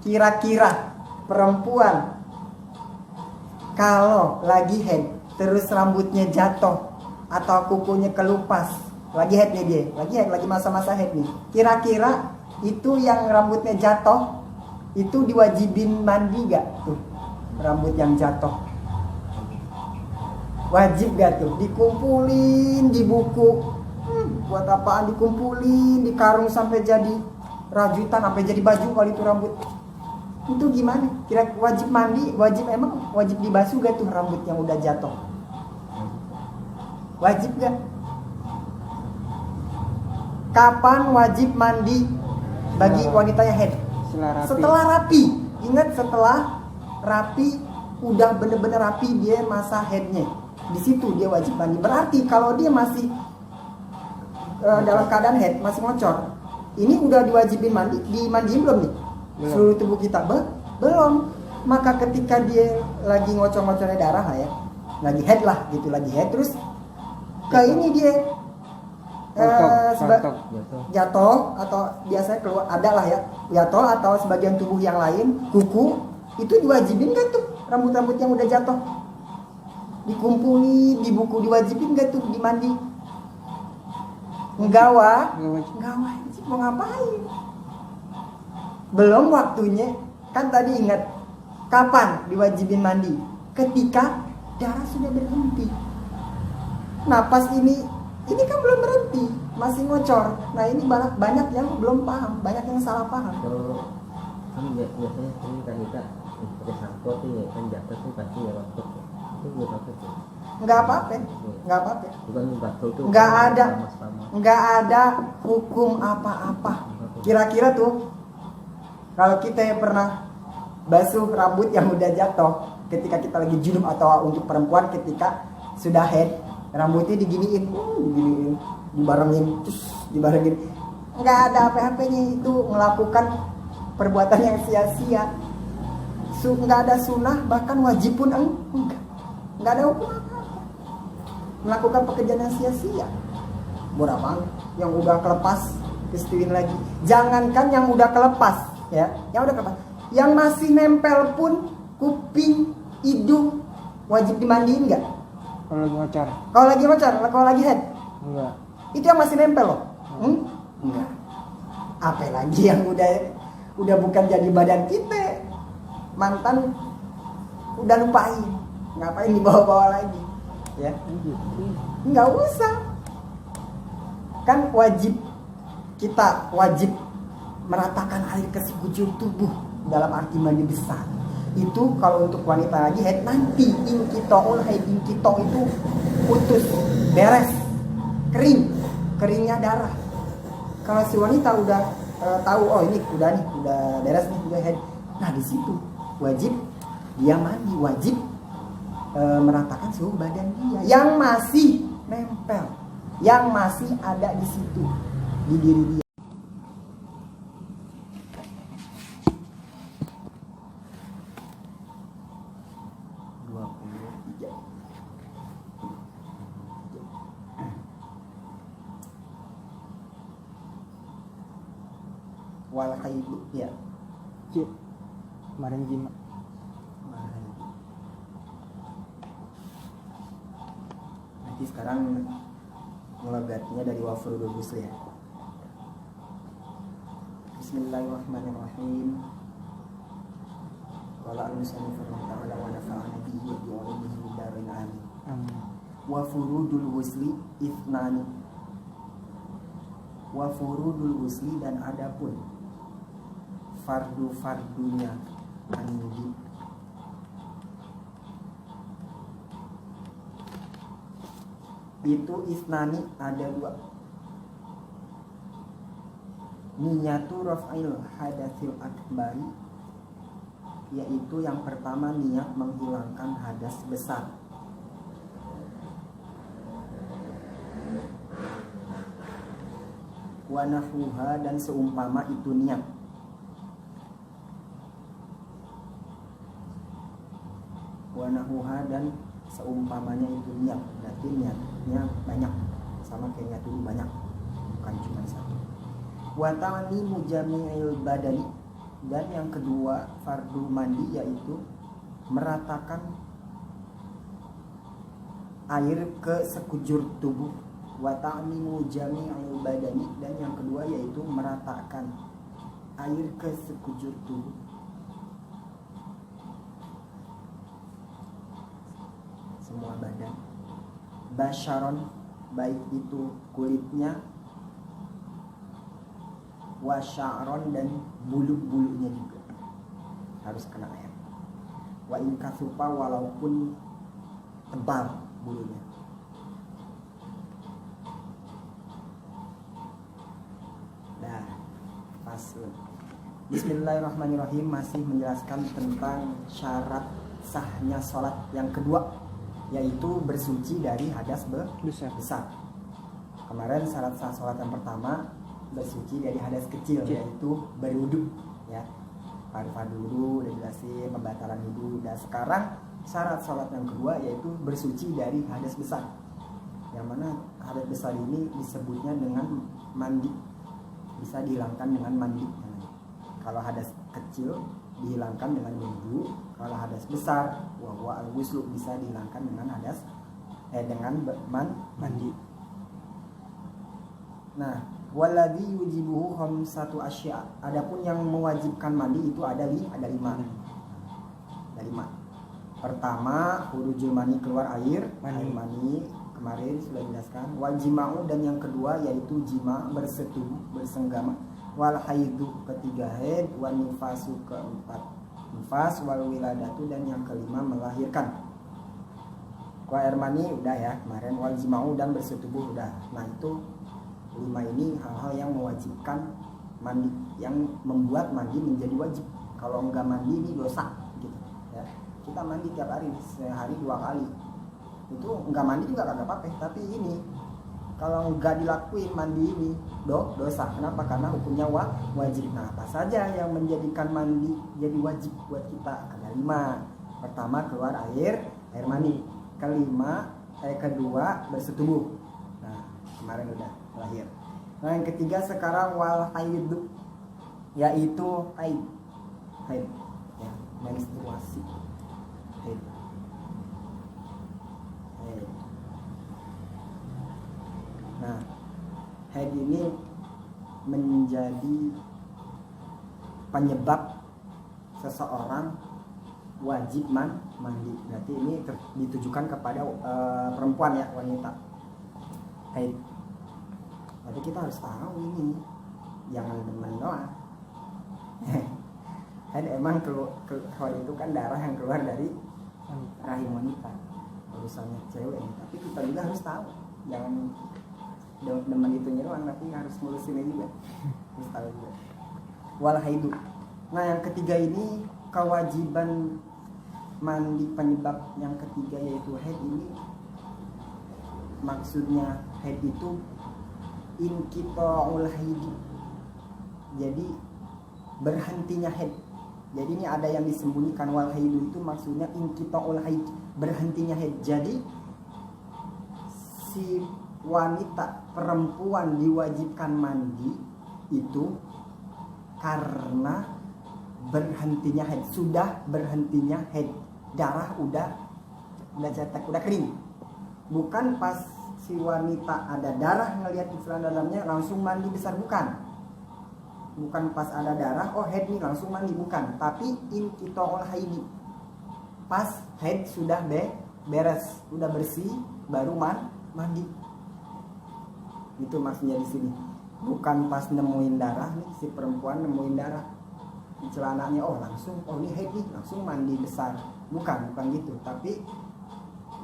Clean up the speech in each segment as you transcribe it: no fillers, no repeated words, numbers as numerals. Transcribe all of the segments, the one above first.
Kira-kira perempuan kalau lagi head terus rambutnya jatuh atau kukunya kelupas, lagi head nih dia, lagi masa-masa head nih. Kira-kira itu yang rambutnya jatuh itu diwajibin mandi gak tuh? Rambut yang jatuh wajib gak tuh? Dikumpulin di buku, buat apaan dikumpulin di karung sampai jadi rajutan, sampai jadi baju kalau itu rambut. Itu gimana? Kira wajib mandi, wajib dibasuh gak tuh rambut yang udah jatuh? Wajib gak? Kapan wajib mandi bagi wanita yang head? Setelah rapi. Ingat, setelah rapi, udah bener-bener rapi dia masa headnya, di situ dia wajib mandi. Berarti kalau dia masih dalam keadaan head, masih ngocor, ini udah diwajibin mandi, dimandiin belum nih? Seluruh tubuh kita belum. Maka ketika dia lagi ngocor-ngocornya darah ya, lagi head lah gitu, lagi head terus ke ini dia jatuh atau biasanya keluar ada lah ya, jatuh atau sebagian tubuh yang lain, kuku, itu diwajibin gak tuh rambut-rambut yang udah jatuh? Dikumpulin di buku, diwajibin gak tuh dimandi? Enggak wajib. Mau ngapain? Belum waktunya. Kan tadi ingat, kapan diwajibin mandi? Ketika darah sudah berhenti. Napas ini kan belum berhenti, masih ngocor. Nah ini banyak yang belum paham, banyak yang salah paham. Kalau kan biasanya ini kan kita pakai sampo tuh ya, kan jatuh tuh pasti ya waktu itu nggak apa tuh. Nggak apa-apa. Bukan batuk tuh. Nggak ada hukum apa-apa. Kira-kira tuh kalau kita yang pernah basuh rambut yang udah jatuh, ketika kita lagi junub atau untuk perempuan ketika sudah head, rambutnya diginiin, dibarengin, nggak ada apa-apanya. Itu melakukan perbuatan yang sia-sia, nggak ada sunnah, bahkan wajib pun nggak ada hukum apa-apa. Melakukan pekerjaan yang sia-sia. Berapa yang udah kelepas disetuin lagi? Jangankan yang udah kelepas ya, yang masih nempel pun kuping, hidung wajib dimandiin nggak? Kalau lagi ngocor, kalau lagi head? Enggak. Itu yang masih nempel loh. Enggak. Apa lagi yang udah bukan jadi badan kita, mantan udah lupain, ngapain dibawa-bawa lagi? Ya, nggak usah. Kan kita wajib meratakan air ke sekujur tubuh dalam arti mandi besar. Itu kalau untuk wanita lagi head, nanti inkito itu putus, beres, keringnya darah. Kalau si wanita udah tahu, oh ini udah beres nih, udah head, nah di situ wajib dia mandi, wajib meratakan suhu badan dia yang masih nempel, yang masih ada di situ di diri dia. Wal haidu ya. Kemarin jima. Nanti sekarang ngelogatnya dari wafurudul ghusl ya. Bismillahirrahmanirrahim. Wala al-musannif ta'ala wa nafa'ana bihi wa bi'ulumihi fid dharain amin. Wa furudul ghusli ithnani. Wa furudul ghusli, dan adapun fardu-fardunya mandi itu isnani, ada dua. Niyatu raf'il hadatsil akbari, yaitu yang pertama niat menghilangkan hadas besar. Wa nahwuha, dan seumpama itu niat. Wa nahwuha, dan seumpamanya itu niat. Berarti niatnya banyak, sama kayak niat dulu banyak, bukan cuma satu. Wa ta'limu jami'il badani, Dan yang kedua fardu mandi yaitu meratakan air ke sekujur tubuh, wa ta'mimu jami'al badani, dan yang kedua yaitu meratakan air ke sekujur tubuh. Semua badan. Basyaron, baik itu kulitnya, wa sya'ron, dan bulu-bulunya juga harus kena air. Wa in kasupa, walaupun tebal bulunya. Nah, faslun. Bismillahirrahmanirrahim, masih menjelaskan tentang syarat sahnya sholat yang kedua, yaitu bersuci dari hadas besar. Kemarin syarat sah sholat yang pertama bersuci dari hadas kecil, yaitu berwudu, ya. Fardu wudu udah jelasin, pembatalan wudu. Dan sekarang syarat sholat yang kedua yaitu bersuci dari hadas besar. Yang mana hadas besar ini disebutnya dengan mandi, bisa dihilangkan dengan mandi. Kalau hadas kecil dihilangkan dengan wudu, kalau hadas besar wa al-ghuslu bisa dihilangkan dengan hadas dengan mandi. Nah, waladhi yujibuhu khamsatu asya. Adapun yang mewajibkan mandi itu ada lima. Pertama, khurujul mani, keluar air mani, kemarin sudah dijelaskan. Wal jima'u, dan yang kedua yaitu jima, bersetubuh, bersenggama. Wal haidu, ketiga haid. Wal nifasu, keempat nifas. Wal wiladatu, dan yang kelima melahirkan. Keluar air mani udah ya kemarin. Wal jima'u, dan bersetubuh udah. Nah, itu 5 ini hal-hal yang mewajibkan mandi, yang membuat mandi menjadi wajib. Kalau enggak mandi ini dosa gitu ya. Kita mandi tiap hari, sehari 2 kali, itu enggak mandi juga kagak apa-apa. Tapi ini kalau enggak dilakuin mandi ini dosa. Kenapa? Karena hukumnya wajib. Nah, apa saja yang menjadikan mandi jadi wajib buat kita? Ada 5. Pertama, keluar air mani. Kedua, bersetubuh. Nah, kemarin udah lahir. Nah, yang ketiga sekarang wal haidu, yaitu haid ya, menstruasi. Haid. Nah, haid ini menjadi penyebab seseorang wajib mandi. Berarti ini ditujukan kepada perempuan ya, wanita. Haid. Tapi kita harus tahu ini, jangan demen doang. Haid emang haid itu kan darah yang keluar dari rahim wanita, urusannya cewek. Tapi kita juga harus tahu, jangan demen itu doang, tapi harus ngurusin juga, harus tahu juga. Wal haidu. Nah, yang ketiga ini kewajiban mandi, penyebab yang ketiga yaitu haid ini. Maksudnya haid itu inqita'ul haid, jadi berhentinya haid. Jadi ini ada yang disembunyikan. Wal haidu itu maksudnya inqita'ul haid, berhentinya haid. Jadi si wanita, perempuan diwajibkan mandi itu karena berhentinya haid, sudah berhentinya haid, darah udah cetek, udah kering. Bukan pas si wanita ada darah ngelihat iklan dalamnya langsung mandi besar, bukan pas ada darah oh haid nih langsung mandi, bukan. Tapi inqita'ul haidi, pas haid sudah beres, udah bersih baru mandi. Itu maksudnya di sini. Bukan pas nemuin darah nih, si perempuan nemuin darah di celananya oh langsung oh ini haid nih langsung mandi besar, bukan gitu. Tapi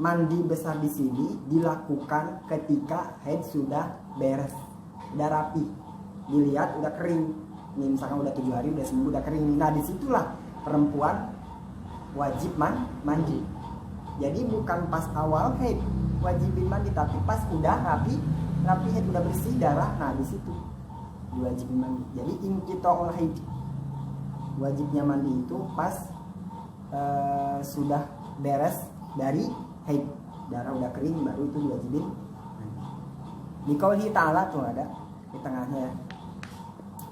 mandi besar di sini dilakukan ketika haid sudah beres, udah rapi, dilihat udah kering. Ini misalkan udah 7 hari, udah sembuh, udah kering. Nah, disitulah perempuan wajib mandi. Jadi bukan pas awal haid wajibin mandi, tapi pas udah rapi haid, udah bersih darah, nah di situ diwajibin mandi. Jadi inqita'ul haid, wajibnya mandi itu pas sudah beres dari haid, darah udah kering baru itu diwajibin mandi. Di qauli ta'ala tuh ada di tengahnya.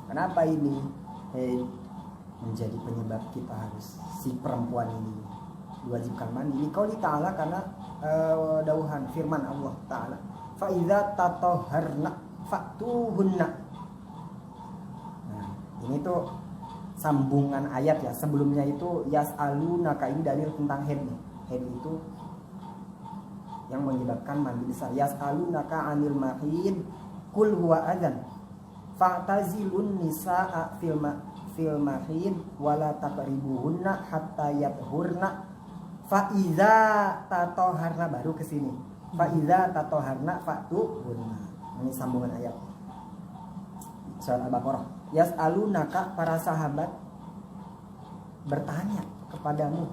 Kenapa ini haid? menjadi penyebab kita harus si perempuan ini diwajibkan mandi? Qauli ta'ala, karena dauhan firman Allah Ta'ala, fa idza tatahharna fatuhunna. Nah, ini tuh sambungan ayat ya. Sebelumnya itu yas'alunaka, ini dalil tentang haid nih. Haid itu yang menyebabkan mandi besar. Yas'alunaka 'anil mahid qul huwa adzan fa'tazilun nisaa fil mahid wala taqribuhunna hatta yadhurna fa idza tatahharna, baru ke sini. Fa idza tatahharna fa'tuhunna. Ini sambungan ayat surat Al-Baqarah. Yas'alunaka, para sahabat bertanya kepadamu,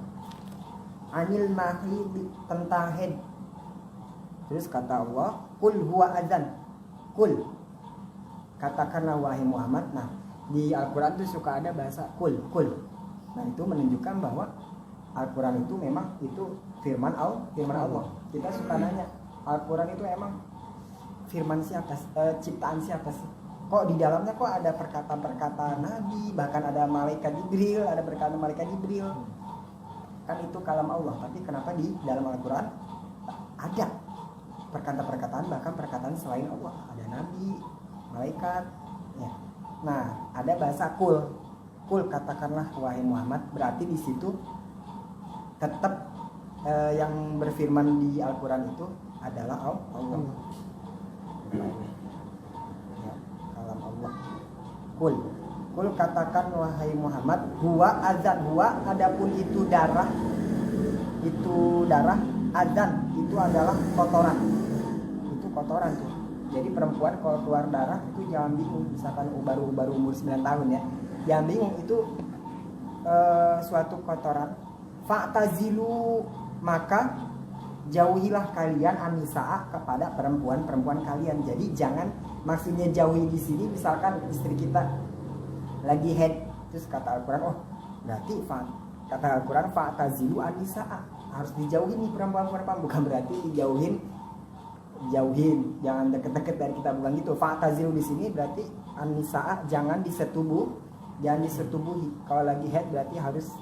anil mahid, tentang haid. Terus kata Allah, qul huwa adzan. Qul, katakanlah wahai Muhammad. Nah, di Al-Qur'an itu suka ada bahasa qul. Nah, itu menunjukkan bahwa Al-Qur'an itu memang itu firman Allah. Kita suka nanya, Al-Qur'an itu emang firman siapa? Ciptaan siapa sih? Kok di dalamnya kok ada perkataan-perkataan Nabi, bahkan ada malaikat Jibril, ada perkataan malaikat Jibril. Kan itu kalam Allah, tapi kenapa di dalam Al-Qur'an ada perkataan-perkataan, bahkan perkataan selain Allah, ada Nabi, malaikat, ya. Nah, ada bahasa qul, katakanlah wahai Muhammad. Berarti di situ tetap yang berfirman di Al-Qur'an itu adalah Allah. Kalam Allah. Qul katakan wahai Muhammad, huwa azan, huwa adapun itu darah, azan itu adalah kotoran. Itu kotoran tuh. Jadi perempuan kalau keluar darah itu jangan bingung, misalkan baru umur 9 tahun ya. Jangan bingung, itu suatu kotoran. Fa'tazilu, maka jauhilah kalian anisaa, kepada perempuan kalian. Jadi jangan, maksudnya jauhi di sini misalkan istri kita lagi haid, terus kata Al-Qur'an, oh berarti kata Al-Qur'an fa'tazilu anisaa, harus dijauhi nih perempuan-perempuan, bukan berarti jauhin, jangan deket-deket dari kita, bukan gitu. Fa'tazilu di sini berarti anisaa, jangan disetubuhi. Kalau lagi haid berarti harus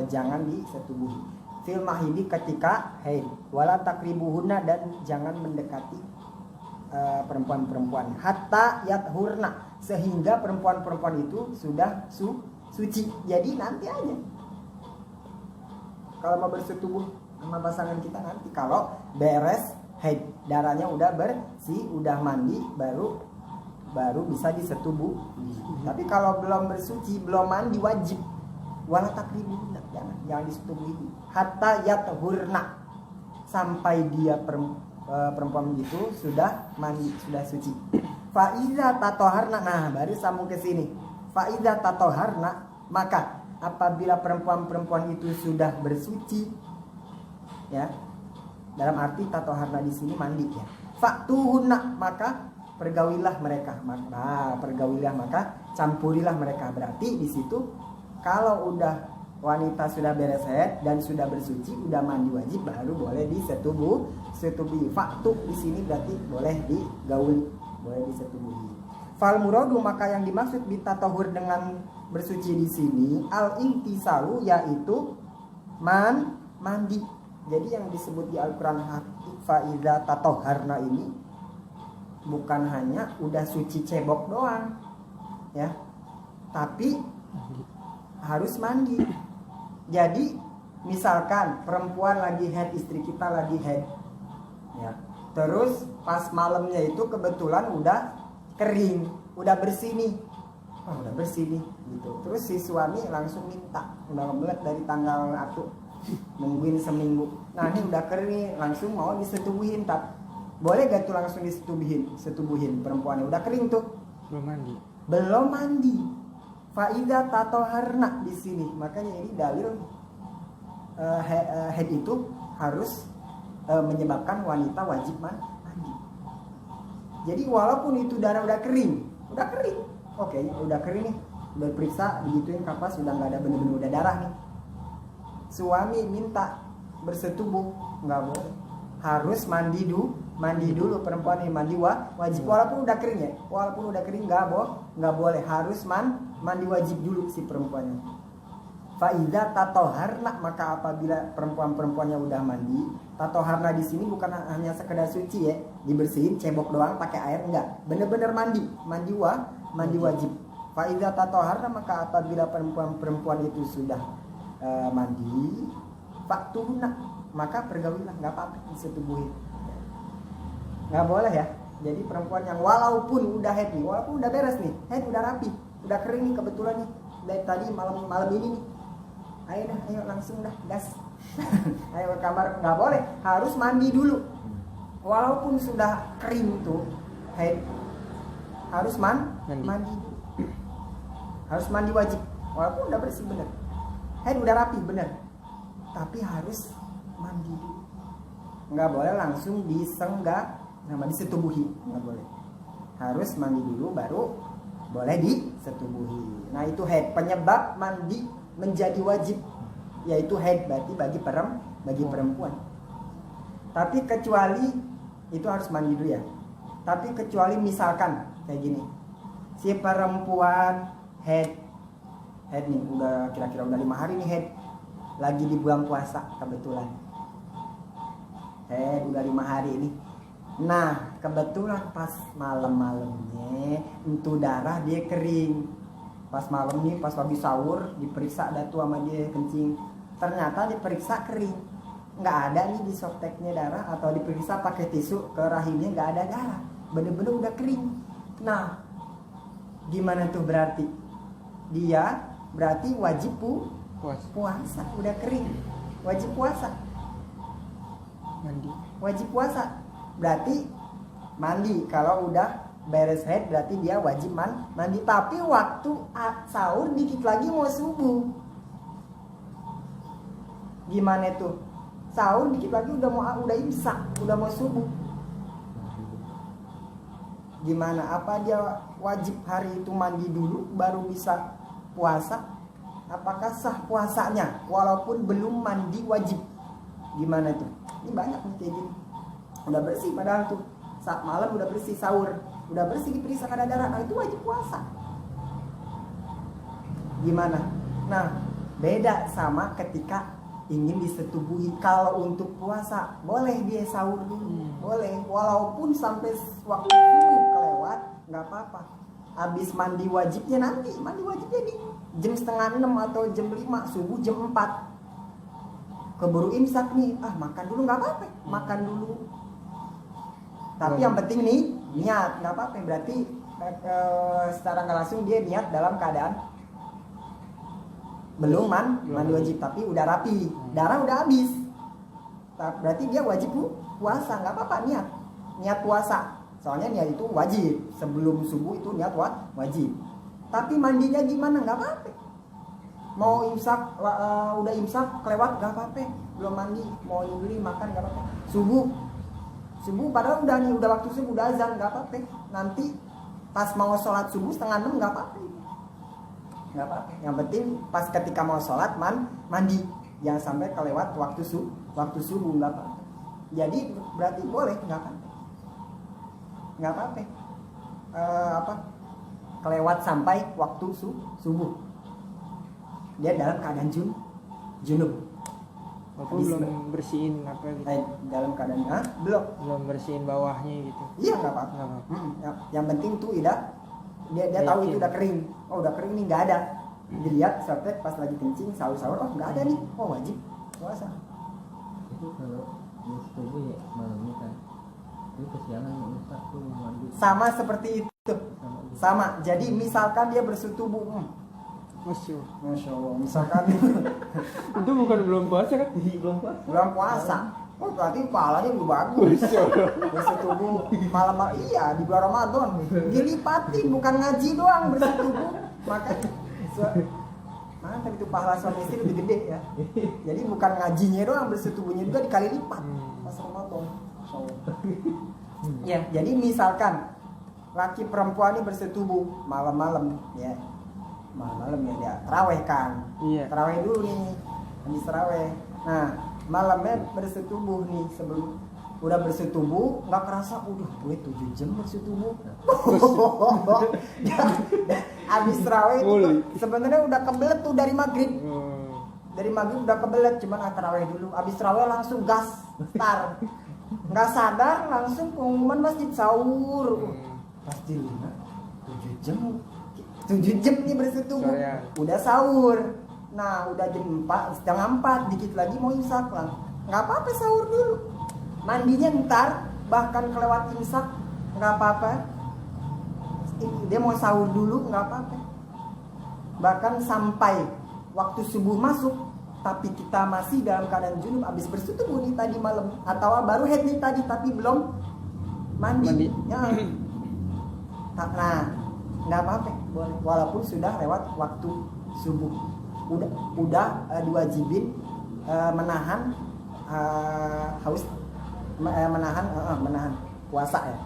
jangan disetubuhi. Fil mahidi, ketika haid. Wala takribuhunna, dan jangan mendekati perempuan-perempuan. Hatta yathurna, sehingga perempuan-perempuan itu sudah suci. Jadi nanti aja kalau mau bersetubuh sama pasangan kita, nanti kalau beres haid, darahnya udah bersih, udah mandi, baru bisa disetubuh. Tapi kalau belum bersuci, belum mandi, wajib wala takribuhunna, jangan disetubuhi. Hatta yathurna, sampai dia perempuan itu sudah mandi, sudah suci. Fa iza tatoharna, nah baru sambung ke sini. Fa iza tatoharna, maka apabila perempuan itu sudah bersuci, ya, dalam arti tatoharna di sini mandi ya. Fa'tuhunna, maka pergaulilah mereka. Maka campurilah mereka. Berarti di situ kalau udah wanita sudah beres haid dan sudah bersuci, udah mandi wajib, baru boleh disetubuhi. Faktu di sini berarti boleh digauli, boleh disetubuhi. Fal muradu, maka yang dimaksud bitatahur dengan bersuci di sini al-intisalu, yaitu mandi. Jadi yang disebut di Al-Qur'an fa idza tatahharna ini bukan hanya udah suci cebok doang, ya, tapi harus mandi. Jadi misalkan perempuan lagi haid, istri kita lagi haid, ya, terus pas malamnya itu kebetulan udah kering, udah bersih nih, udah bersih nih gitu. Terus si suami langsung minta, udah ngebelet dari tanggal 1, nungguin seminggu. Nah ini udah kering, langsung mau disetubuhin, tak boleh gak tuh langsung disetubuhin perempuannya udah kering tuh, belum mandi. Faidah tatoharna di sini, makanya ini dalil haid itu harus menyebabkan wanita wajib mandi. Jadi walaupun itu darah udah kering, oke, udah kering nih, udah periksa, digituin kapas, sudah nggak ada bener-bener udah darah nih. Suami minta bersetubuh, nggak boleh, harus mandi dulu perempuan ini, mandi wajib. Walaupun udah kering ya, nggak boleh, harus mandi wajib dulu si perempuannya. Faiza tatoharna, maka apabila perempuan-perempuannya udah mandi. Tatoharna di sini bukan hanya sekedar suci ya, dibersihin cebok doang pakai air, enggak, bener-bener mandi wajib. Faiza tatoharna, maka apabila perempuan-perempuan itu sudah mandi, faktuhuna, maka pergaulilah, nggak apa-apa disetubuhin, nggak boleh ya. Jadi perempuan yang walaupun udah haid nih, walaupun udah beres nih, haid udah rapi, udah kering nih kebetulan nih dari tadi malam ini nih, ayo langsung dah gas ayo ke kamar, nggak boleh, harus mandi dulu. Walaupun sudah kering tuh haid, harus mandi dulu. Harus mandi wajib, walaupun udah bersih bener, haid udah rapi bener, tapi harus mandi dulu. Nggak boleh langsung disenggak sama disetubuhi, nggak boleh, harus mandi dulu baru boleh disetubuhi. Nah itu haid, penyebab mandi menjadi wajib yaitu haid, berarti bagi perempuan. Tapi kecuali itu harus mandi dulu ya. Tapi kecuali misalkan kayak gini, si perempuan haid nih udah kira-kira udah 5 hari nih haid, lagi di bulan puasa kebetulan haid udah 5 hari nih. Nah kebetulan pas malam-malamnya itu darah dia kering. Pas malam nih, pas habis sahur diperiksa datu sama dia kencing, ternyata diperiksa kering, nggak ada nih di softteknya darah, atau diperiksa pakai tisu ke rahimnya nggak ada darah, bener-bener udah kering. Nah gimana tuh, berarti dia wajib puasa, udah kering wajib puasa, wajib puasa, berarti mandi. Kalau udah beres haid berarti dia wajib mandi. Tapi waktu sahur dikit lagi mau subuh, gimana tuh? Sahur dikit lagi udah imsak, udah mau subuh, gimana? Apa dia wajib hari itu mandi dulu baru bisa puasa? Apakah sah puasanya walaupun belum mandi wajib? Gimana tuh? Ini banyak nih kayak gini, udah bersih padahal tuh saat malam udah bersih, sahur udah bersih, diperiksa ada darah, nah itu wajib puasa. Gimana? Nah beda sama ketika ingin disetubuhi. Kalau untuk puasa boleh dia sahur dulu, boleh, walaupun sampai waktu subuh kelewat nggak apa-apa. Habis mandi wajibnya nanti, mandi wajibnya di jam 5:30 atau jam 5, subuh jam 4 keburu imsak nih, makan dulu nggak apa-apa, makan dulu. Tapi yang penting nih niat, nggak apa-apa. Berarti secara nggak langsung dia niat dalam keadaan belum mandi wajib, tapi udah rapi, darah udah habis, berarti dia wajib puasa. Nggak apa-apa niat puasa, soalnya niat itu wajib. Sebelum subuh itu niat wajib. Tapi mandinya gimana? Nggak apa-apa. Mau imsak, udah imsak kelewat nggak apa-apa, belum mandi, mau beli makan nggak apa-apa. Subuh padahal udah waktu subuh, udah azan, nggak apa-apa. Nanti pas mau sholat subuh 5:30 nggak apa-apa, nggak apa-apa. Yang penting pas ketika mau sholat mandi, jangan sampai kelewat waktu subuh, nggak apa-apa. Jadi berarti boleh, nggak apa-apa. Kelewat sampai waktu subuh, dia dalam keadaan junub. Belum bersihin apa gitu. Dalam keadaan belum bersihin bawahnya gitu. Iya nggak apa-apa. Yang penting tuh dia tahu itu udah kering. Oh udah kering nih, nggak ada. Dilihat softtek pas lagi kencing sahur, oh nggak ada nih, oh wajib puasa. Itu kalau subuh ya malamnya kan, itu kesiangan imsak tuh mandi. Sama seperti itu. Sama. Jadi misalkan dia bersetubuh, Masya Allah, misalkan itu bukan belum puasa kan? Belum puasa. Oh berarti pahalanya lebih bagus. Bersetubuh malam, iya di bulan Ramadan dilipatin, bukan ngaji doang bersetubuh. Makanya mantap itu, pahala suami istri lebih gede ya. Jadi bukan ngajinya doang, bersetubuhnya juga dikali lipat pas Ramadan. Ya, jadi misalkan laki perempuan ini bersetubuh malam-malam ya. Malam-malam ya dia terawih kan. Iya. Terawih dulu nih, habis terawih. Nah malamnya bersetubuh nih, sebelum udah bersetubuh nggak kerasa udah gue 7 jam bersetubuh. Habis terawih itu sebenarnya udah kebelet tuh dari maghrib. dari maghrib udah kebelet, cuman tarawih dulu, abis tarawih langsung gas start, nggak sadar langsung pengumuman masjid sahur. Pasti 7 jam nih bersetubuh, udah sahur. Nah udah jam 4, setengah 4, dikit lagi mau imsak lah, nggak apa-apa sahur dulu, mandinya ntar, bahkan kelewat imsak nggak apa-apa, dia mau sahur dulu nggak apa-apa, bahkan sampai waktu subuh masuk tapi kita masih dalam keadaan junub habis bersetubuh nih tadi malam, atau baru head nih tadi tapi belum mandi. Ya. Nah nggak apa-apa, walaupun sudah lewat waktu subuh, udah diwajibin menahan haus, menahan puasa ya,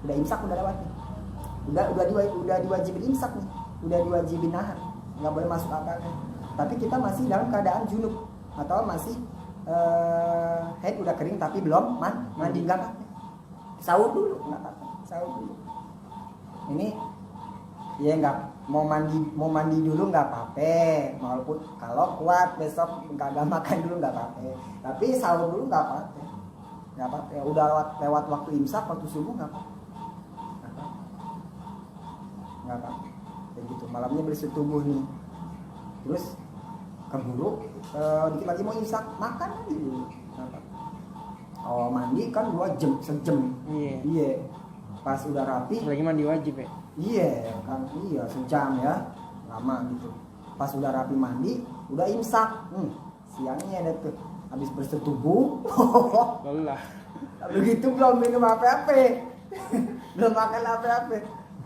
udah imsak udah lewat nih, udah diwajibin imsak nih, udah diwajibin nahan, nggak boleh masuk apa-apa. Tapi kita masih dalam keadaan junub atau masih head udah kering tapi belum mandi, nggak apa-apa, sahur dulu nggak apa-apa, sahur dulu. Ini ya nggak mau mandi dulu nggak apa-apa, walaupun kalau kuat besok kagak makan dulu nggak apa-apa, tapi sahur dulu nggak apa-apa, nggak apa-apa. Ya, udah lewat waktu imsak, waktu subuh nggak apa-apa, nggak apa-apa. Kayak gitu, malamnya bersetubuh nih, terus keburu dikit lagi mau imsak, makan aja dulu. Oh mandi kan 2 jam, sejam. Iya. Pas udah rapi. Lagi mandi wajib ya. Iya kan, iya sejam ya, lama gitu. Pas udah rapi mandi, udah imsak. Siangnya ada tuh, habis bersetubuh. Lelah. Begitu belum minum apa-apa, belum makan apa-apa,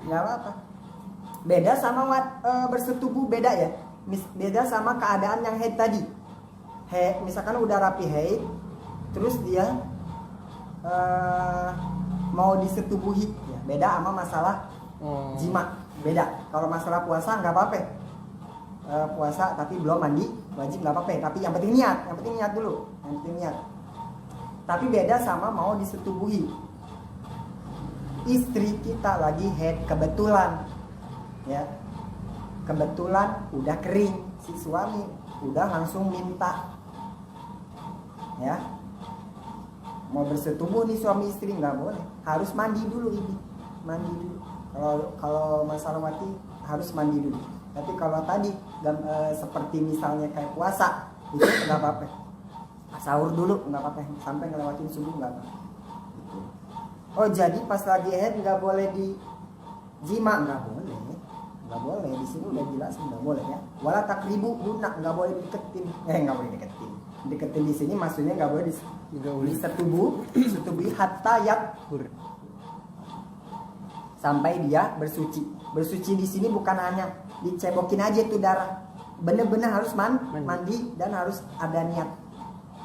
nggak apa-apa. Beda sama bersetubuh, beda ya. Beda sama keadaan yang haid tadi. Misalkan udah rapi haid, terus dia mau disetubuhi, ya, beda sama masalah jima, beda. Kalau masalah puasa nggak apa-apa, puasa tapi belum mandi wajib nggak apa-apa, tapi yang penting niat dulu, yang penting niat. Tapi beda sama mau disetubuhi. Istri kita lagi haid kebetulan, ya kebetulan udah kering, si suami udah langsung minta, ya mau bersetubuh nih suami istri, nggak boleh, harus mandi dulu ini, mandi dulu. Kalau masalah mati harus mandi dulu. Tapi kalau tadi seperti misalnya kayak puasa itu nggak apa-apa, sahur dulu nggak apa-apa, sampai ngelewatin subuh nggak apa-apa. Oh jadi pas lagi haid nggak boleh di jima, nggak boleh. Di sini udah jelas nggak boleh ya. Wala takribu guna, nggak boleh deketin, nggak boleh deketin di sini maksudnya nggak boleh disetubuhi hatta yathur, sampai dia bersuci di sini bukan hanya dicebokin aja tuh darah, bener-bener harus mandi dan harus ada niat,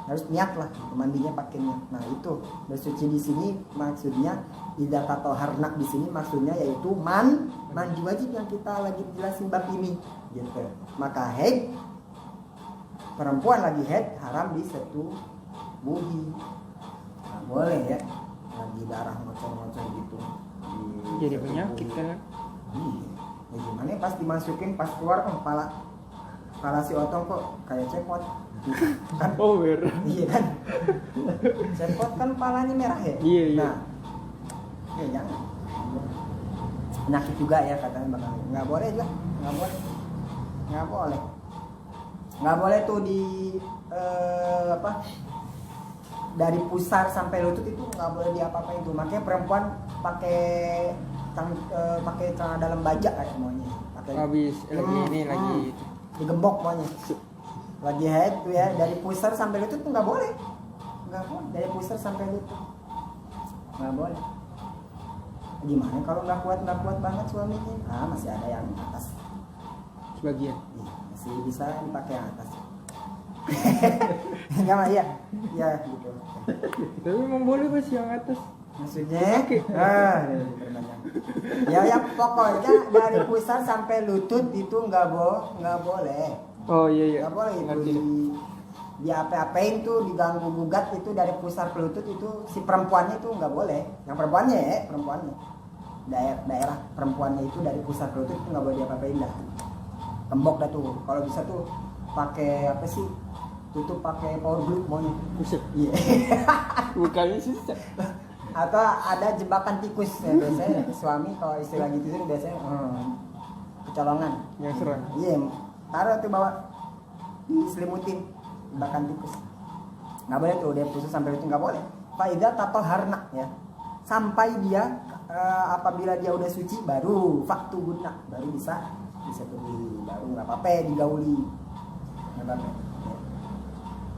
harus niat lah mandinya pakai niat. Nah itu bersuci di sini maksudnya idza tatoharna, di sini maksudnya yaitu mandi wajib yang kita lagi jelasin bab ini gitu. Maka haid, perempuan lagi haid haram disetubuhi, nggak boleh ya, lagi darah ngocor-ngocor gitu Jadi penyakit kan. Iya. Ya gimana pas dimasukin, pas keluar kepala si Otong kok kayak cepot kan. Power. Iya kan, cepot kan palanya merah ya. Iya. Nah ya jangan, penyakit juga ya katanya bakal, nggak boleh tuh di dari pusar sampai lutut itu nggak boleh diapa-apain itu. Makanya perempuan pakai celana dalam baja kayak semuanya, Habis lagi digembok semuanya, lagi haid tuh ya, dari pusar sampai lutut tuh nggak boleh, dari pusar sampai lutut nggak boleh. Gimana kalau nggak kuat banget suaminya? Masih ada yang atas sebagian. masih bisa dipakai yang atas. Enggak mah ya gitu. Tapi memang boleh pas yang atas. Maksudnya ya pokoknya dari pusar sampai lutut itu nggak boleh. Oh iya. Nggak boleh itu di apa-apain tuh, diganggu gugat itu dari pusar ke lutut itu, si perempuannya itu nggak boleh. Yang perempuannya daerah perempuannya itu dari pusar ke lutut itu nggak boleh diapa-apain dah. Tembok dah tuh. Kalau bisa tuh pakai apa sih, tutup pakai power glue maunya. Buset. Iya. Bukannya susah. Atau ada jebakan tikus ya, biasanya suami kalau istri lagi tidur biasanya kecolongan. Yang serang. Iya, taruh tuh bawa, diselimutin jebakan tikus. Nggak boleh tuh, dia putus sampai itu nggak boleh. Faidah tato harna ya, sampai dia apabila dia udah suci baru faktu guna, baru bisa beli, baru nggak apa-apa digauli, nggak apa-apa. Ya.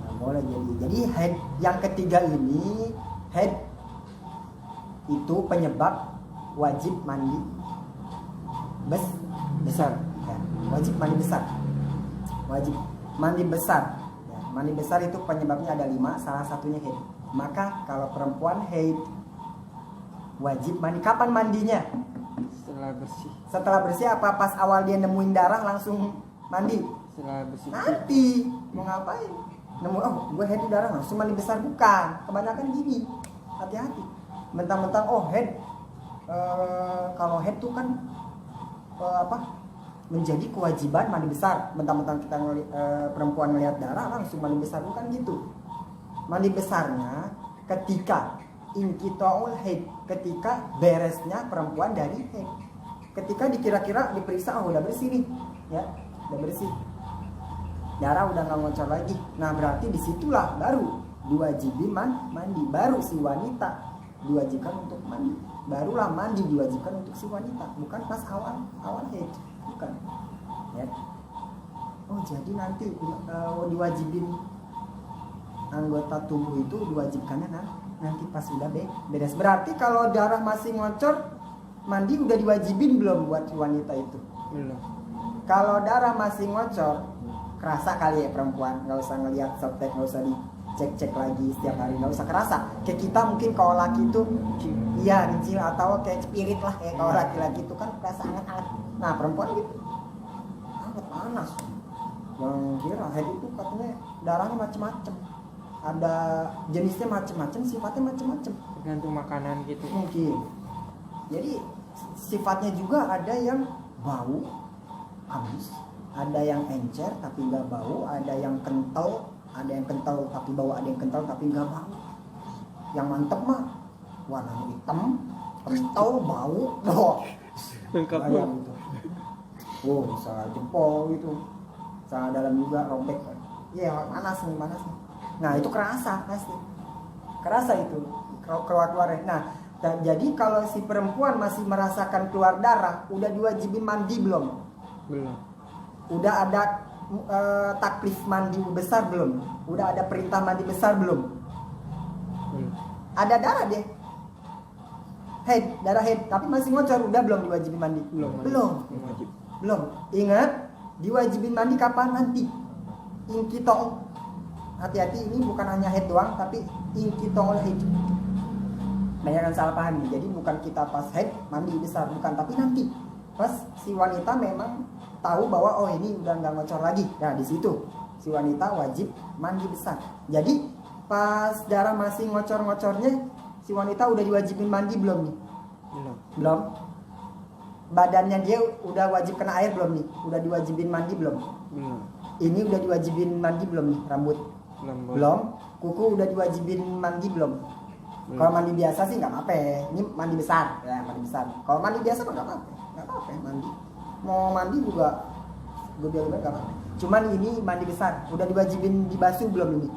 Nggak boleh jadi head yang ketiga ini head itu penyebab wajib mandi besar ya, wajib mandi besar, wajib mandi besar ya, mandi besar itu penyebabnya ada 5, salah satunya haid. Maka kalau perempuan haid wajib mandi. Kapan mandinya? Setelah bersih apa pas awal dia nemuin darah langsung mandi? Setelah bersih. Nanti mau ngapain? Nemu gue haid darah langsung mandi besar, bukan. Kebanyakan gini, hati-hati. Mentang-mentang head, kalau head tuh kan menjadi kewajiban mandi besar. Mentang-mentang kita perempuan ngelihat darah langsung mandi besar, bukan gitu. Mandi besarnya ketika inqita'ul haid, ketika beresnya perempuan dari haid. Ketika dikira-kira diperiksa udah bersih nih, ya udah bersih, darah udah nggak ngocor lagi. Nah berarti disitulah baru diwajibin mandi, baru si wanita diwajibkan untuk mandi, barulah mandi diwajibkan untuk si wanita, bukan pas awal haid, bukan ya. Jadi nanti diwajibin anggota tubuh itu diwajibkannya nanti pas udah beres. Berarti kalau darah masih ngocor, mandi udah diwajibin belum buat wanita itu? Belum. Kalau darah masih ngocor, kerasa kali ya perempuan, nggak usah ngelihat softtek, nggak usah dicek lagi setiap hari, nggak usah kerasa. Kayak kita mungkin kalau laki itu iya kecil atau kayak spirit lah, kayak kalau laki-laki itu kan kerasa hangat. Nah perempuan gitu hangat panas. Yang kira haid itu katanya darahnya macem-macem, ada jenisnya macem-macem, sifatnya macem-macem. Tergantung makanan gitu. Mungkin. Jadi sifatnya juga ada yang bau, amis, ada yang encer tapi nggak bau, ada yang kental tapi bau, ada yang kental tapi nggak bau. Yang mantep mah warnanya hitam, kental, bau, Lengkap gitu. Bisa jempol gitu, bisa dalam juga robek. Iya panas nih. Nah itu kerasa pasti, kerasa itu keluarnya. Nah jadi kalau si perempuan masih merasakan keluar darah, udah diwajibin mandi belum? Belum. Udah ada taklif mandi besar belum? Udah ada perintah mandi besar belum? Ada darah deh, darah haid, tapi masih ngocor, udah belum diwajibin mandi? Belum. Ingat, diwajibin mandi kapan? Nanti inqita'ul. Hati-hati, ini bukan hanya haid doang, tapi inqita'ul haid. Banyak yang salah paham. Jadi bukan kita pas haid mandi besar, bukan, tapi nanti pas si wanita memang tahu bahwa ini udah nggak ngocor lagi. Nah di situ si wanita wajib mandi besar. Jadi pas darah masih ngocor-ngocornya, si wanita udah diwajibin mandi belum nih? Belum. Badannya dia udah wajib kena air belum nih? Udah diwajibin mandi belum? Ini udah diwajibin mandi belum nih? Rambut? Belum. Kuku udah diwajibin mandi belum? Kalau mandi biasa sih nggak apa-apa. Ini mandi besar, ya mandi besar. Kalau mandi biasa mah nggak apa-apa, mandi. Mau mandi juga gue bilang nggak apa-apa. Cuman ini mandi besar, udah diwajibin dibasuh belum ini?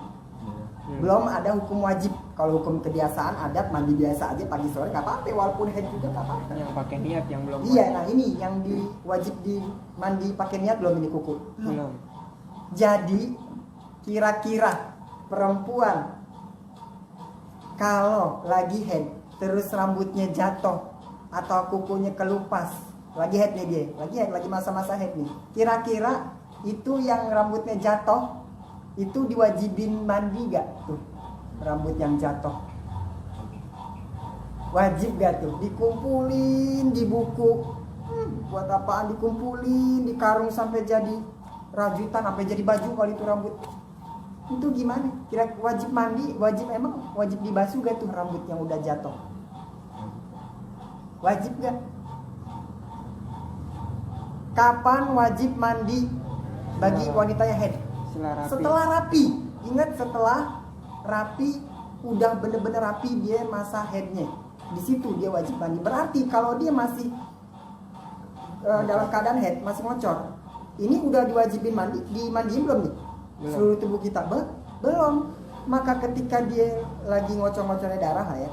Belum ada hukum wajib. Kalau hukum kebiasaan adat mandi biasa aja pagi sore nggak apa-apa, walaupun haid juga nggak apa-apa. Yang pakai niat yang belum. Iya, nah ini yang diwajib di mandi pakai niat belum ini kuku? Belum. Jadi kira-kira perempuan kalau lagi haid terus rambutnya jatuh atau kukunya kelupas, lagi haid nih dia, lagi masa-masa haid nih, kira-kira itu yang rambutnya jatuh itu diwajibin mandi gak tuh? Rambut yang jatuh wajib gak tuh? Dikumpulin di buku, buat apaan dikumpulin di karung sampai jadi rajutan, sampai jadi baju kalau itu rambut. Itu gimana? Kira wajib mandi, wajib dibasuh gak tuh rambut yang udah jatuh? Wajib gak? Kapan wajib mandi bagi wanita yang haid? Setelah rapi, ingat setelah rapi, udah bener-bener rapi dia masa headnya, di situ dia wajib mandi. Berarti kalau dia masih dalam keadaan head, masih ngocor, ini udah diwajibin mandi, dimandiin belum nih? Seluruh tubuh kita belum. Maka ketika dia lagi ngocor-ngocornya darah lah ya,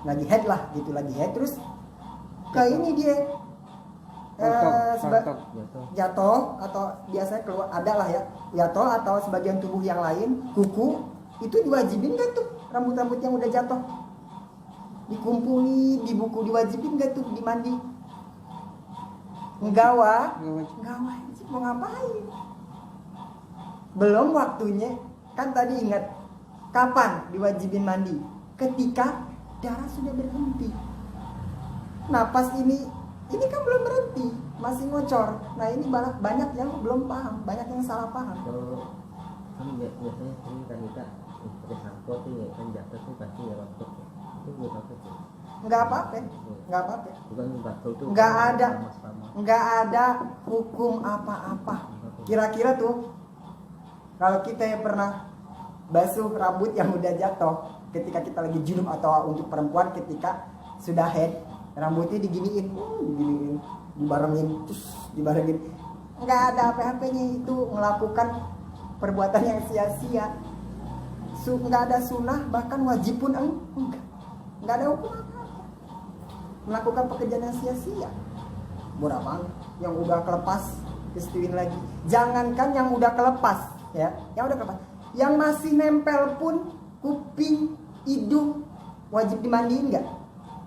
lagi head lah gitu, lagi head, terus ke ini dia jatuh atau biasanya keluar ada lah ya, jatuh atau sebagian tubuh yang lain, kuku, itu diwajibin gak tuh rambut-rambut yang udah jatuh dikumpulin di buku, diwajibin gak tuh dimandi? Enggak wajib, mau ngapain? Belum waktunya. Kan tadi ingat kapan diwajibin mandi? Ketika darah sudah berhenti. Nah pas ini kan belum berhenti, masih ngocor. Nah ini banyak yang belum paham, banyak yang salah paham. Kalau kan biasanya sering kan kita pakai sampo tuh ya kan jatuh tuh pasti ya waktu itu buat apa tuh? Nggak apa-apa. Bukan batul tuh. Nggak ada hukum apa-apa. Kira-kira tuh kalau kita yang pernah basuh rambut yang udah jatuh ketika kita lagi junub, atau untuk perempuan ketika sudah head, rambutnya diginiin, dibarengin, nggak ada apa-apanya. Itu melakukan perbuatan yang sia-sia. Nggak ada sunnah, bahkan wajib pun enggak. Nggak ada hukum apa-apa. Melakukan pekerjaan yang sia-sia. Berapa yang udah kelepas disetuin lagi. Jangankan yang udah kelepas ya, yang udah kelepas, yang masih nempel pun kuping, hidung wajib dimandiin nggak?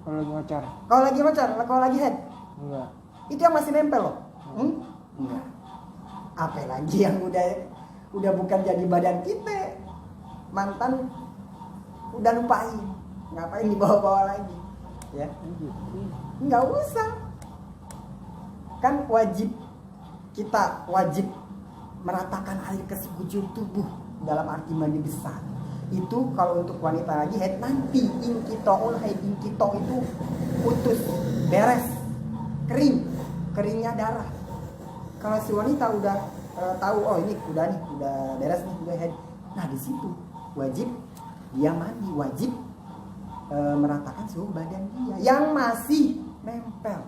Kalau lagi ngocor. Kalau lagi head? Enggak. Itu yang masih nempel loh. Enggak. Apa lagi yang udah bukan jadi badan kita, mantan udah lupain, ngapain dibawa-bawa lagi? Ya, nggak usah. Kan kita wajib meratakan air ke sekujur tubuh, dalam arti mandi besar. Itu kalau untuk wanita lagi head, nanti inkito itu putus, beres, keringnya darah. Kalau si wanita udah tahu, oh ini udah beres nih, udah head, nah di situ wajib dia mandi, wajib meratakan suhu badan dia yang masih nempel,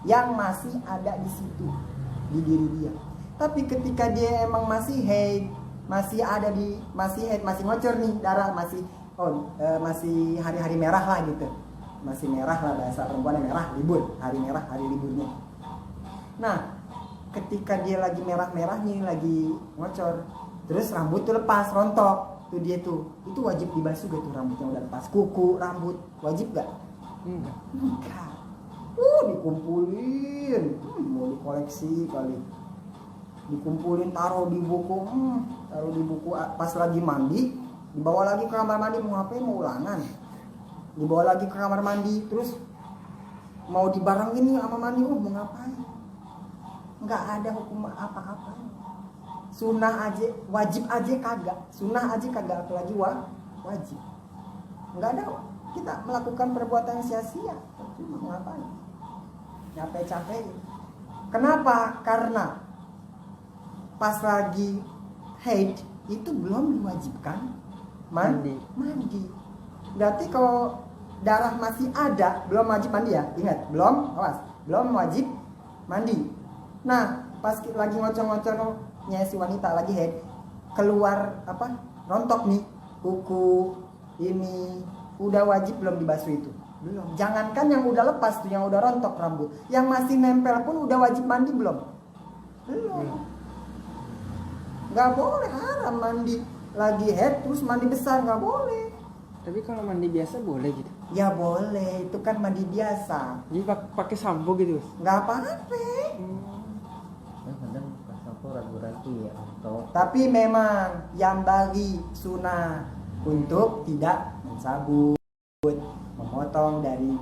yang masih ada di situ di diri dia. Tapi ketika dia emang masih head, masih ngocor nih darah, masih hari-hari merah lah gitu, masih merah lah, bahasa perempuannya merah, libur, hari merah, hari liburnya. Nah ketika dia lagi merah-merahnya, lagi ngocor, terus rambut tuh lepas, rontok tuh dia tuh, itu wajib dibasuh gak tuh rambutnya udah lepas, kuku, rambut, wajib gak? Enggak. Dikumpulin, mau dikoleksi kali, dikumpulin, taruh di buku, pas lagi mandi dibawa lagi ke kamar mandi. Mau ngapain? Mau ulangan, dibawa lagi ke kamar mandi, terus mau dibarengin nih sama mandi. Mau ngapain? Nggak ada hukum apa-apa. Sunnah aja, wajib aja kagak, sunnah aja kagak, apalagi wajib. Nggak ada kita melakukan perbuatan sia-sia. Cuma ngapain? Capek-capek. Kenapa? Karena pas lagi haid itu belum diwajibkan mandi. Berarti kalau darah masih ada, belum wajib mandi ya. Ingat, belum wajib mandi. Nah, pas lagi ngocor-ngocornya si wanita lagi haid, keluar rontok nih kuku ini, udah wajib belum dibasuh itu? Belum. Jangankan yang udah lepas tuh, yang udah rontok rambut, yang masih nempel pun udah wajib mandi belum? Belum. Nggak boleh, haram mandi lagi head terus mandi besar, nggak boleh. Tapi kalau mandi biasa boleh gitu? Ya boleh, itu kan mandi biasa. Jadi pakai sampo gitu? Nggak apa-apa. Kadang pas sampo ragu-ragu ya, atau tapi memang yang bagi sunnah untuk tidak mencabut, memotong dari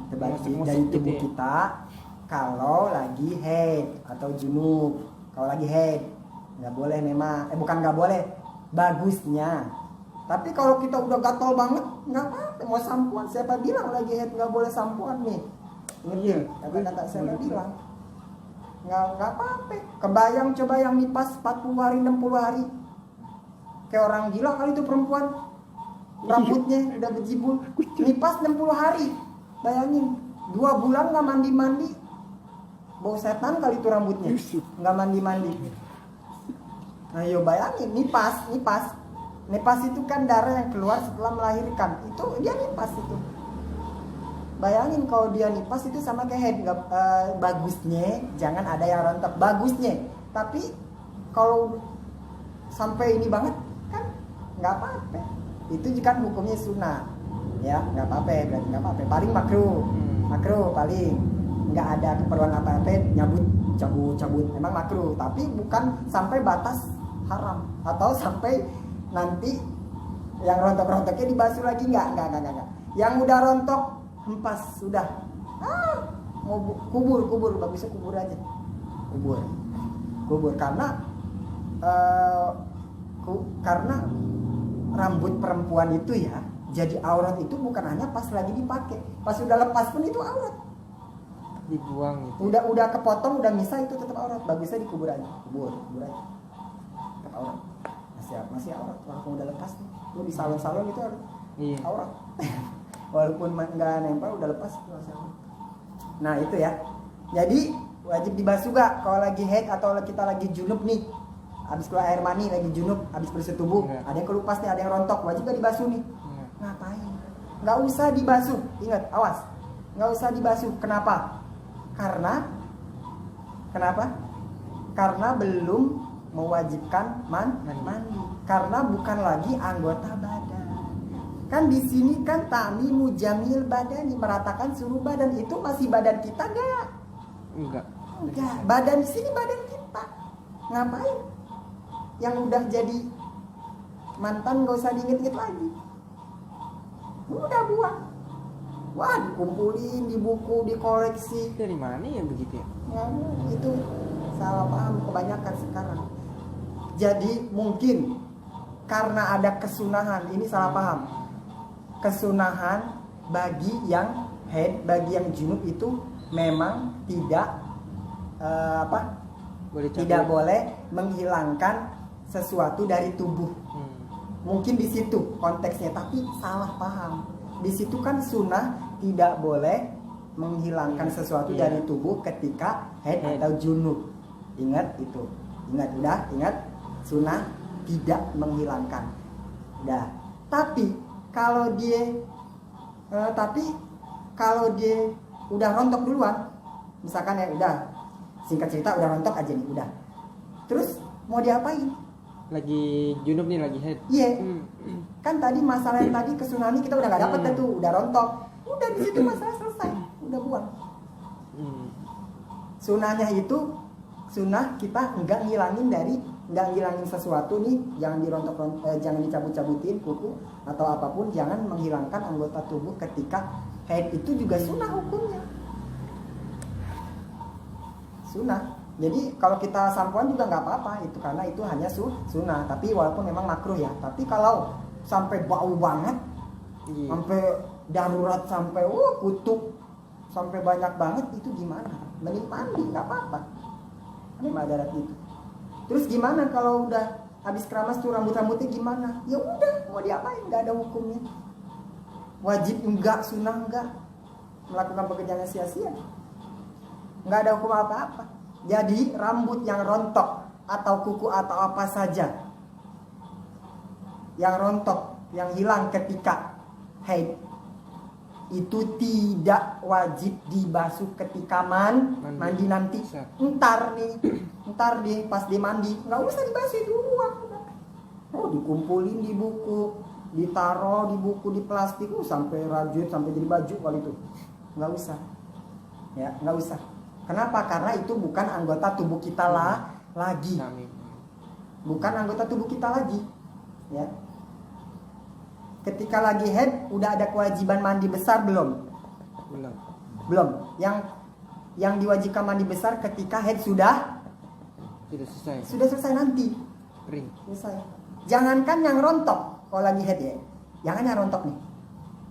tubuh kita kalau lagi haid atau junub. Kalau lagi haid nggak boleh memang, bukan nggak boleh, bagusnya. Tapi kalau kita udah gatal banget, nggak apa-apa, mau sampoan. Siapa bilang lagi haid nggak boleh sampoan nih? Ngerti? Kata-kata siapa bilang? Nggak apa-apa. Kebayang coba yang nipas 40 hari, 60 hari, kayak orang gila kali itu perempuan. Rambutnya udah berjibun. Nipas 60 hari. Bayangin, 2 bulan nggak mandi-mandi. Bau setan kali itu rambutnya. Nggak mandi-mandi. Ayo bayangin, nipas. Nipas itu kan darah yang keluar setelah melahirkan. Itu dia nipas itu. Bayangin kalau dia nipas itu sama kayak head. Bagusnya jangan ada yang rontok. Bagusnya. Tapi kalau sampai ini banget kan nggak apa-apa. Itu juga hukumnya sunnah. Ya nggak apa-apa. Berarti nggak apa-apa. Paling makruh paling. Nggak ada keperluan apa-apa. Cabut. Memang makruh. Tapi bukan sampai batas haram. Atau sampai nanti yang rontok-rontoknya dibasuh lagi enggak. Yang udah rontok hempas sudah. Mau kubur bagusnya kubur aja. Kubur karena karena rambut perempuan itu ya jadi aurat itu bukan hanya pas lagi dipakai, pas sudah lepas pun itu aurat. Dibuang itu. Udah kepotong, udah misah itu tetap aurat. Bagusnya dikubur aja. Kubur aja. Tetap aurat. Masih aurat walaupun udah lepas nih. Lu di salon-salon itu harus aurat. Walaupun enggak nempel udah lepas itu masih aurat. Nah, itu ya. Jadi wajib dibasuh gak kalau lagi haid atau kita lagi junub nih. Habis keluar air mani lagi junub, habis bersetubuh, ada yang kelupas nih, ada yang rontok, wajib gak dibasuh nih? Ngapain? Gak usah dibasuh. Ingat, awas. Gak usah dibasuh. Kenapa? Karena belum mewajibkan mandi. Karena bukan lagi anggota badan. Kan di sini kan ta'mimu jamil badani, meratakan seluruh badan. Itu masih badan kita enggak? Enggak. Badan di sini badan kita. Ngapain? Yang udah jadi mantan gak usah diinget-inget lagi. Udah buang. Wah, dikumpulin di buku, dikoleksi. Dari mana ya begitu ya? Itu salah paham kebanyakan sekarang. Jadi mungkin karena ada kesunahan, ini salah paham. Kesunahan bagi yang haid, bagi yang junub itu memang tidak tidak boleh menghilangkan sesuatu dari tubuh. Mungkin di situ konteksnya, tapi salah paham. Di situ kan sunnah tidak boleh menghilangkan sesuatu dari tubuh ketika haid atau junub. Ingat itu. Ingat sunnah tidak menghilangkan. Udah. Tapi kalau dia udah rontok duluan, misalkan ya udah singkat cerita udah rontok aja nih udah. Terus mau diapain? Lagi junub nih, lagi haid. Iya. Kan tadi masalah yang tadi kesunahan kita udah gak dapet tuh, udah rontok. Udah di situ masalah selesai, udah buang. Sunahnya itu sunah kita nggak ngilangin sesuatu nih, jangan dicabut-cabutin kuku atau apapun, jangan menghilangkan anggota tubuh ketika haid. Itu juga sunah hukumnya. Sunah. Jadi kalau kita sampoan juga nggak apa-apa itu, karena itu hanya sunnah. Tapi walaupun memang makruh ya. Tapi kalau sampai bau banget, sampai darurat, sampai kutub, sampai banyak banget, itu gimana? Mending mandi, nggak apa-apa. Ini madarat itu. Terus gimana kalau udah habis keramas tuh rambutnya gimana? Ya udah, mau diapain? Nggak ada hukumnya. Wajib enggak, sunnah enggak. Melakukan pekerjaan sia-sia. Nggak ada hukum apa-apa. Jadi rambut yang rontok atau kuku atau apa saja yang rontok, yang hilang ketika haid, itu tidak wajib dibasuh ketika mandi nanti. Ntar nih pas dia mandi nggak usah dibasuh duluan. Dikumpulin di buku, ditaruh di buku di plastik, sampai rajut, sampai jadi baju kali itu. Nggak usah. Ya, nggak usah. Kenapa? Karena itu bukan anggota tubuh kita lagi. Bukan anggota tubuh kita lagi. Ya. Ketika lagi haid, udah ada kewajiban mandi besar belum? Belum. Yang diwajibkan mandi besar ketika haid sudah selesai nanti. Kering. Selesai. Jangankan yang rontok kalau lagi haid ya. Jangan yang rontok nih.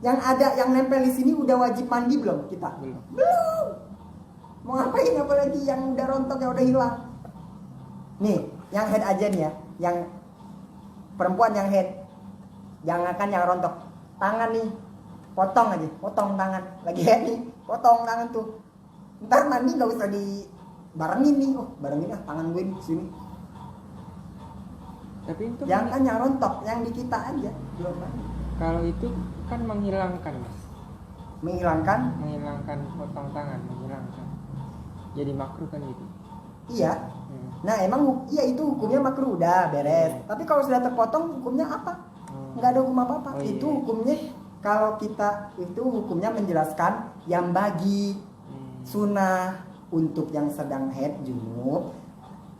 Yang ada yang nempel di sini udah wajib mandi belum kita? Belum. Mau ngapain apalagi yang udah rontok, yang udah hilang. Nih, yang haid aja nih ya, yang perempuan yang head, jangankan yang rontok, tangan nih potong aja, potong tangan, lagi head nih, potong tangan tuh, ntar mandi nggak usah dibarengin nih, oh barengin ah tangan gue di sini. Tapi itu Jangan yang rontok, yang di kita aja belum mandi. kalau itu kan menghilangkan mas, Menghilangkan, potong tangan, menghilangkan. Jadi makruh kan gitu. iya. Nah emang iya itu hukumnya makruh udah beres. Tapi kalau sudah terpotong hukumnya apa? Nggak ada hukum apa-apa. Oh, iya. Itu hukumnya kalau kita itu hukumnya menjelaskan yang bagi sunnah untuk yang sedang haid junub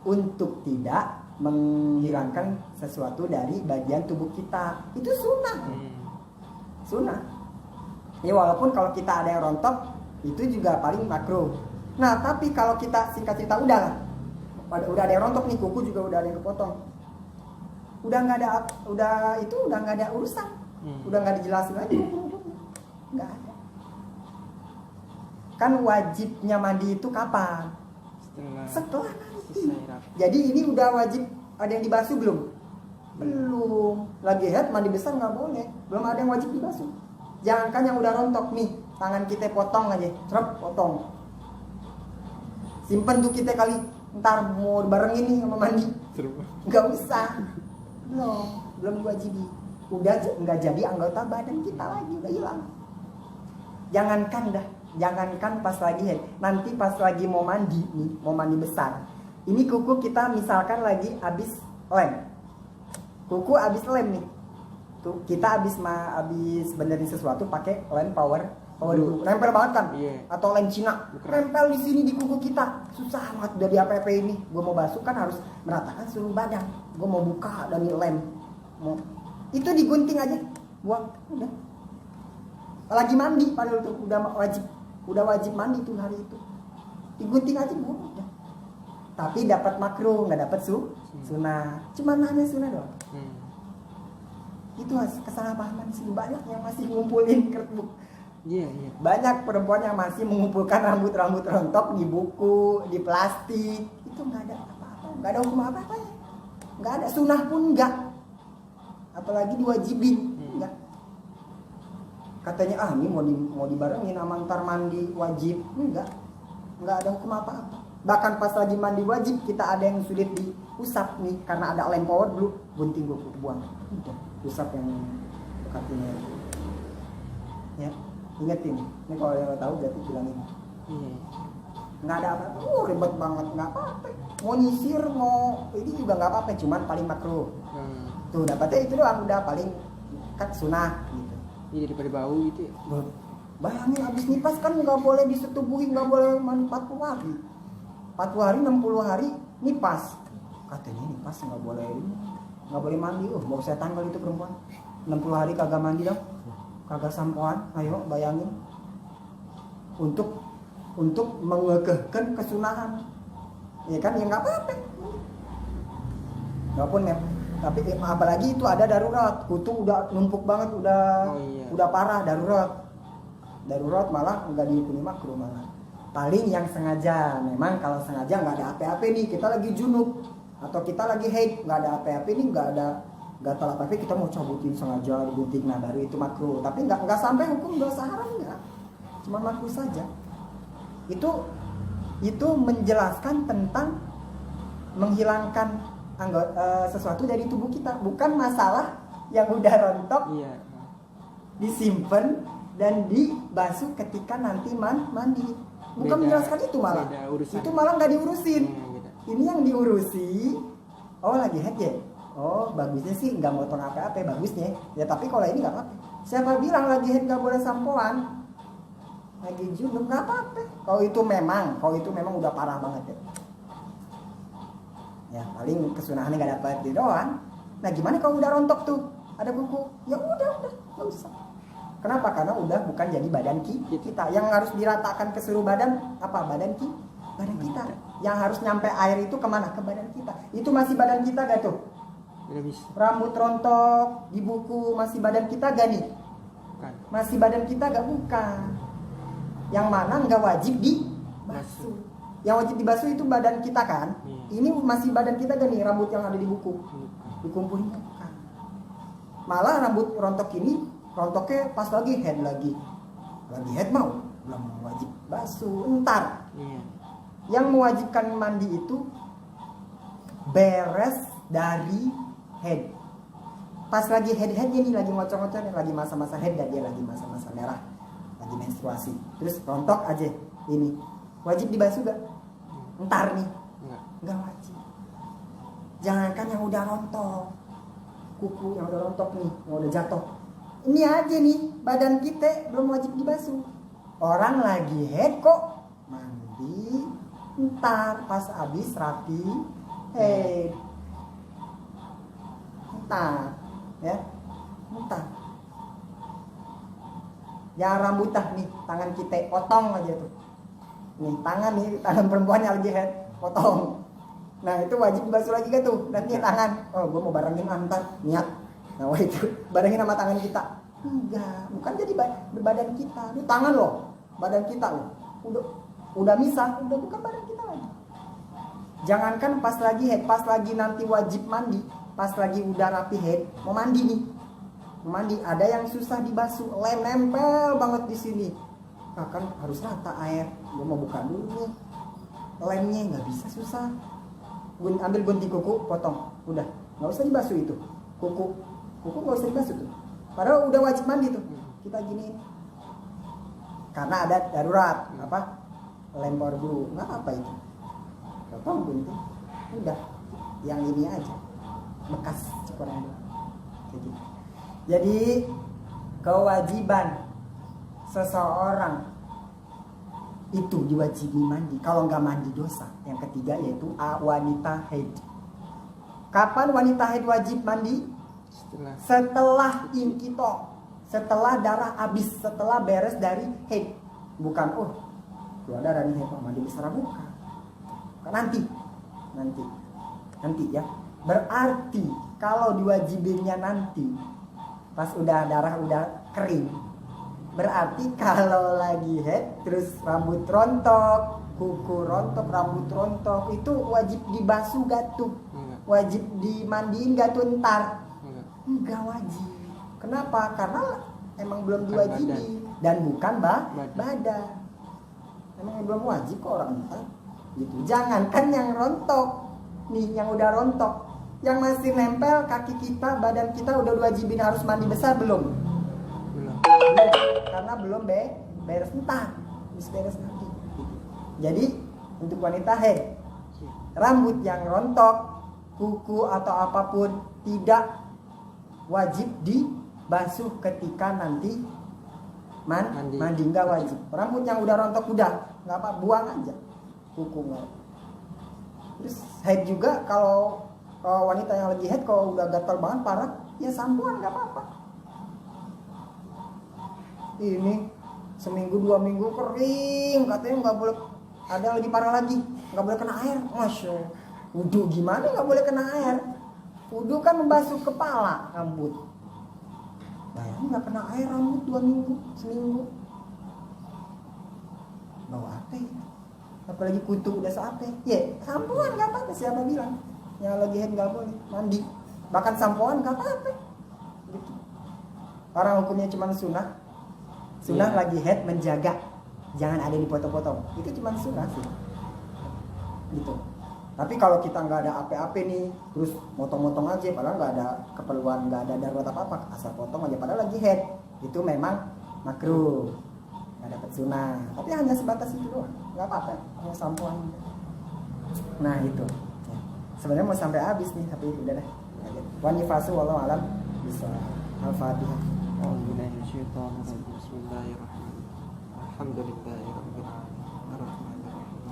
untuk tidak menghilangkan sesuatu dari bagian tubuh kita. Itu sunnah. Sunnah. Ya walaupun kalau kita ada yang rontok itu juga paling makruh. Nah tapi kalau kita singkat cerita udah ada yang rontok nih, kuku juga udah ada yang kepotong, udah nggak ada urusan, udah nggak dijelasin lagi, nggak ada. Kan wajibnya mandi itu kapan? Setelah nanti. Jadi ini udah wajib, ada yang dibasuh belum? Belum. Lagi head mandi besar nggak boleh, belum ada yang wajib dibasuh. Jangankan yang udah rontok nih, tangan kita potong aja, potong. Simpen tuh kita kali, ntar mau bareng ini sama mandi, nggak usah, belum diwajibi, udah nggak jadi anggota badan kita lagi, udah hilang. Jangankan pas lagi head, nanti pas lagi mau mandi nih, mau mandi besar, ini kuku kita misalkan lagi habis lem, kuku habis lem nih, tuh kita habis benerin sesuatu pakai lem power dulu, nempel banget kan, atau lem Cina, nempel di sini di kuku kita, susah banget dari apa ini. Gue mau basuh kan harus meratakan seluruh badan, gue mau buka dari lem, itu digunting aja, buang, udah. Lagi mandi padahal tuh udah wajib mandi tuh hari itu, digunting aja buang, udah. Tapi dapat makruh, nggak dapat sunnah, cuma hanya sunnah doang. Itu kesalahpahaman sih, banyak yang masih ngumpulin kertas. Iya. Banyak perempuan yang masih mengumpulkan rambut-rambut rontok di buku, di plastik. Itu nggak ada apa-apa, nggak ada hukum apa-apa ya. Nggak ada, sunnah pun nggak. Apalagi diwajibin, nggak. Katanya ini mau dibarengin sama ntar mandi wajib, nggak ada hukum apa-apa. Bahkan pas lagi mandi wajib kita ada yang sulit diusap nih karena ada lem power dulu, gunting gue buang, udah usap yang dekatnya. Ya. Ingetin, ini kalau yang tahu berarti bilangin. Nggak ada apa-apa, ribet banget, nggak apa-apa. Mau nyisir, ini juga nggak apa-apa, cuman paling makruh. Tuh dapatnya itu doang, udah paling kan sunnah gitu. Iya daripada bau gitu ya. Bayangin abis nipas kan nggak boleh disetubuhi, nggak boleh mandi 40 hari. 40 hari, 60 hari nipas. Katanya nipas nggak boleh mandi. Mau saya tanggal itu perempuan. 60 hari kagak mandi dong. Kagak sampoan, ayo bayangin untuk mengekehkan kesunahan, ya kan, ya nggak apa-apa, nggak pun ya. Tapi apalagi itu ada darurat, kutu udah numpuk banget, udah parah, darurat malah nggak dihukumi makruh malah. Paling yang sengaja, memang kalau sengaja nggak ada apa-apa nih, kita lagi junub atau kita lagi haid, nggak ada apa-apa nih, nggak ada gatal apa-apa, kita mau cabutin sengaja digunting, nah baru itu makruh. Tapi nggak sampai hukum dosa haram, nggak, cuma makruh saja. Itu menjelaskan tentang menghilangkan sesuatu dari tubuh kita, bukan masalah yang udah rontok disimpan dan dibasuh ketika nanti mandi. Bukan menjelaskan itu malah, itu malah nggak diurusin. Ini yang diurusi, lagi head ya. Bagusnya sih nggak motong apa-apa, bagusnya. Ya tapi kalau ini nggak apa-apa. Siapa bilang lagi head nggak boleh sampoan? Lagi junub nggak apa-apa. Kalau itu memang udah parah banget ya. Ya paling kesunahannya nggak dapat di doang. Nah gimana kalau udah rontok tuh, ada kuku? Ya udah nggak usah. Kenapa? Karena udah bukan jadi badan kita. Yang harus diratakan ke seluruh badan apa? Badan kita. Yang harus nyampe air itu kemana? Ke badan kita. Itu masih badan kita gak tuh? Rambut rontok di buku masih badan kita gak nih? Bukan. Masih badan kita gak? Bukan. Yang mana nggak wajib dibasuh. Yang wajib dibasuh itu badan kita kan? Ini masih badan kita gak nih, rambut yang ada di buku? Dikumpulin bukan. Malah rambut rontok ini rontoknya pas lagi head mau belum wajib basuh. Entar Iya. yang mewajibkan mandi itu beres dari head. Pas lagi headnya nih lagi ngocor-ngocor, lagi masa-masa head dan dia lagi masa-masa merah, lagi menstruasi, terus rontok aja ini, wajib dibasuh gak? Entar nih nggak wajib. Jangankan yang udah rontok, kuku yang udah rontok nih, yang udah jatuh, ini aja nih badan kita belum wajib dibasuh. Orang lagi head kok mandi, entar pas habis rapi head, entar ya, entar. Yang rambutah nih tangan kita potong aja tuh, nih tangan perempuannya lagi head potong. Nah itu wajib dibasuh lagi kan tuh. Nanti tangan, oh gue mau barengin antar niat. Nah wah itu barengin sama tangan kita. Enggak, bukan jadi badan kita. Ini tangan loh, badan kita loh. Udah misah, udah bukan badan kita lagi. Jangankan pas lagi head, pas lagi nanti wajib mandi, pas lagi udah rapi head, mau mandi nih. Mandi ada yang susah dibasuh, lem nempel banget di sini. Nah, kan harus rata air. Gue mau buka dulu nih. Lemnya nggak bisa, susah. Ambil gunting kuku, potong, udah nggak usah dibasuh itu kuku nggak usah dibasuh tuh, padahal udah wajib mandi tuh. Kita gini karena ada darurat apa lempar dulu, nggak apa itu, potong gunting, udah yang ini aja bekas cukuran dulu kayak gitu. Jadi kewajiban seseorang itu diwajibi mandi. Kalau nggak mandi dosa. Yang ketiga yaitu wanita haid. Kapan wanita haid wajib mandi? Setelah inkito, setelah darah habis, setelah beres dari haid. Bukan keluar darah nih haid mandi besar, bukan. Nanti ya. Berarti kalau diwajibinnya nanti pas udah darah udah kering, berarti kalau lagi head terus rambut rontok, kuku rontok, rambut rontok, itu wajib dibasuh gak tuh? Wajib dimandiin gak tuh ntar? Enggak wajib. Kenapa? Karena emang belum diwajibi dan bukan badan. Emang belum wajib kok orang ntar gitu. Jangankan yang rontok nih, yang udah rontok, yang masih nempel kaki kita, badan kita udah diwajibin harus mandi besar belum? Karena belum beres, entar bisa beres nanti. Jadi untuk wanita haid, rambut yang rontok, kuku atau apapun tidak wajib dibasuh ketika nanti mandi, nggak wajib. Rambut yang udah rontok udah nggak apa, buang aja kukunya. Terus haid juga kalau wanita yang lagi haid kalau udah gatal banget parah, ya sampoan nggak apa-apa. Ini seminggu 2 minggu kering, katanya nggak boleh, ada yang lebih parah lagi, nggak boleh kena air. Masya, wudu gimana nggak boleh kena air? Wudu kan membasuh kepala, rambut. Bayangin nggak kena air rambut 2 minggu, seminggu. Bawa apa ya? Apalagi kutu udah seape. Ya, sampoan nggak apa-apa, siapa bilang? Yang lagi haid nggak boleh mandi. Bahkan sampoan nggak apa-apa. Gitu. Orang hukumnya cuma sunnah. Sunnah lagi head menjaga jangan ada dipotong-potong, itu cuma sunnah sih gitu. Tapi kalau kita nggak ada apa-apa nih terus motong-motong aja padahal nggak ada keperluan, nggak ada darurat apa-apa, asal potong aja padahal lagi head, itu memang makruh, nggak dapat sunnah. Tapi hanya sebatas itu doang, nggak apa-apa, hanya sampoan. Nah itu ya. Sebenarnya mau sampai habis nih tapi udah deh. Wanifasu wallahu alam bisa. Al-Fatihah. Bismillahirrahmanirrahim. Alhamdulillahirabbil alamin. Arrahmanirrahim.